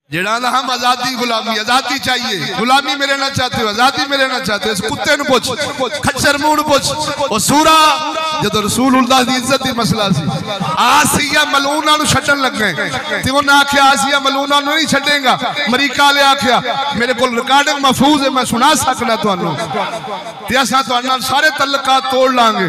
जेड़ा हम आजादी गुलामी, आजादी चाहिए, गुलामी में रहना चाहते हो, आजादी में रहना चाहते हो, इस कुत्ते नु पूछ, खच्चर मुंह नु पूछ। ओ सूरा जदों रसूलुल्लाह दी इज्जत दी मसला सी, आसिया मलूना नु छड्डन लगे ते उन्हें आख्या आसिया मलूना नु नहीं छड्डेगा। अमरीका ले आख्या मेरे को रिकॉर्डिंग महफूज है, मैं सुना सकना तुहानू ते असां तुहाडे नाल सारे तल्लुकात तोड़ लांगे।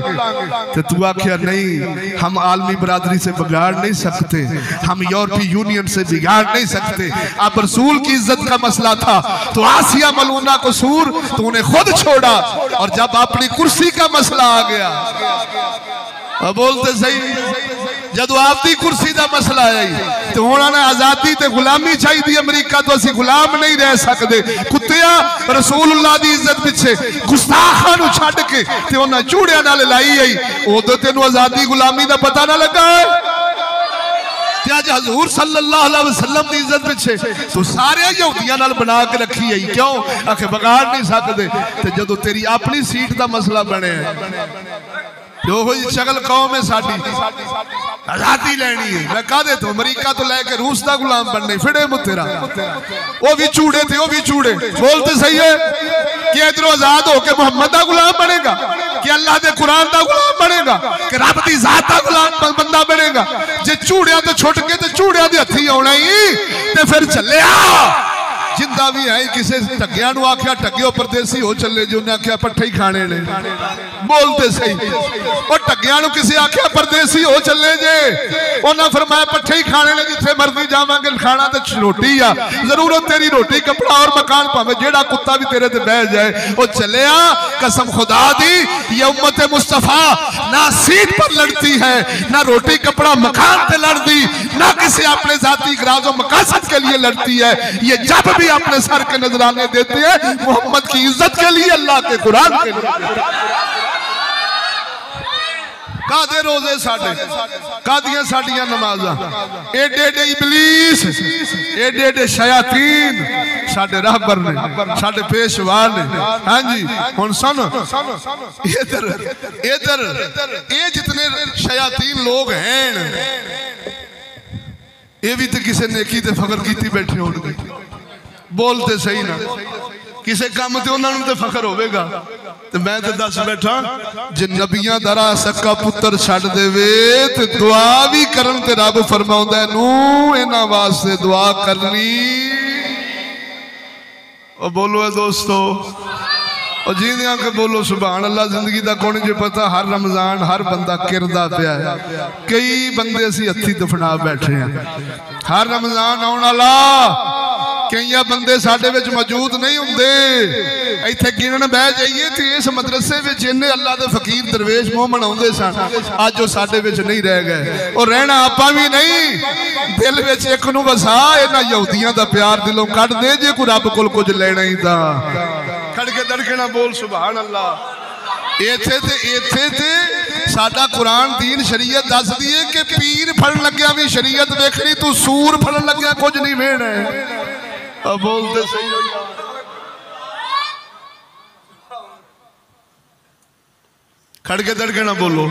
ते तू आख्या नहीं, हम आलमी बरादरी से बिगाड़ नहीं सकते, हम यूरोपीय यूनियन से बिगाड़ नहीं सकते। अब रसूल की इज्जत का मसला था तो आसिया मलूना को सूर तो उन्हें खुद छोड़ा, और जब अपनी कुर्सी का मसला आ गया, अब बोलते सही, जब आपकी कुर्सी का मसला है तो उन्होंने आजादी ते गुलामी चाहिए। अमरीका तो असि गुलाम नहीं रह सकते। कुत्तिया रसूलुल्लाह दी इज्जत पिछे गुस्ताखा नु छड्ड के ते उन्हें चूड़िया नाल लाई आई, उदों तेनू आजादी गुलामी का पता ना लगा है। हजूर सल्लल्लाहु अलैहि वसल्लम की इज्जत पिछे तो सारे यहूदियों नाल बना के रखी है, क्यों आखे बिगाड़ नहीं सकते। ते जदों तेरी अपनी सीट का मसला बने जो शगल कौम है साडी, आजादी लेनी है, मैं कह दे तो अमरीका तो लैके रूस का गुलाम बनने फिरे मुतेरा, वो भी चूड़े थे, वो भी चूड़े बोलते सही है कि इधरों आजाद होके मोहम्मद का गुलाम बनेगा, कि अल्लाह के कुरान का गुलाम बनेगा, कि रब की जात का गुलाम बंदा बनेगा। जे चूड़िया तो छुट के तो चूड़िया के हथी आना ही ते फिर चलिया जिंदा भी है। किसी टग्गिया आख्या टग्गियो परदेसी हो चले जो, उन्हें आख्या पट्ठे ही खाने ने, बोलते सही। और टग्गिया किसी आख्या परदेसी हो चले जे, उन्हें फरमाया पट्ठे ही खाने ने, जिथे मर्जी जावांगे खाना तो रोटी आ, जरूरत तेरी रोटी कपड़ा और मकान, भावे जेड़ा कुत्ता भी तेरे ते बह जाए वो चले आ। कसम खुदा दी ये उम्मत मुस्तफा ना सीट पर लड़ती है, ना रोटी कपड़ा मकान पे लड़ती, ना किसी अपने जाती गराजों मकासद के लिए लड़ती है। ये जब भी अपने सर के नजराने देते हैं मोहम्मद की इज्जत के लिए, अल्लाह के कुरान के लिए। कादे रोजे साडे, कादियां साडियां नमाज़ां, एडे एडे इबलीस, एडे एडे शयातीन साडे रहबर ने, साडे पेशवा ने। हाँ जी हुण सुन, इधर इधर ये जितने शयातीन लोग हैं ये भी तो किसी नेकी ते फखर की बैठे होंगे, बोलते सही ना, किसी काम ते उन्होंने तो फखर होगा। तो मैं तो दस बैठा जे नबियां दरा सक्का पुत्र छड़ देवे ते दुआ भी करन ते रब फरमाउंदा नू इन्हां वास्ते दुआ करनी। ओ बोलो है दोस्तों, और जींदियां के बोलो सुभान अल्लाह। जिंदगी का कौन जो पता, हर रमजान हर बंदा किरदा पिया है, कई बंदे असी हथी दफना बैठे हैं। हर रमजान आने वाला कई बंदे साडे विच मौजूद नहीं हुंदे, इत्थे गिनन बह जाइए तो इस मदरसे विच इन्ने अल्लाह दे फकीर दरवेश मुंह मनाउंदे सन, अज वो साडे विच नहीं रह गए। और रहना आपां भी नहीं, दिल विच एक नूं वसा, इन्हां यहूदियां दा प्यार दिलों कढ दे, जे कोई रब कोल कुछ लेना ही तां खड़के दड़के ना बोल सुभान अल्लाह। इत्थे ते साडा कुरान दीन शरीयत दस दी है कि पीर फड़न लग्या भी शरीयत वेखनी, तू सूर फड़न लग्या कुछ नहीं वेखना है। अब बोलते सही खड़के दड़के ना बोलो।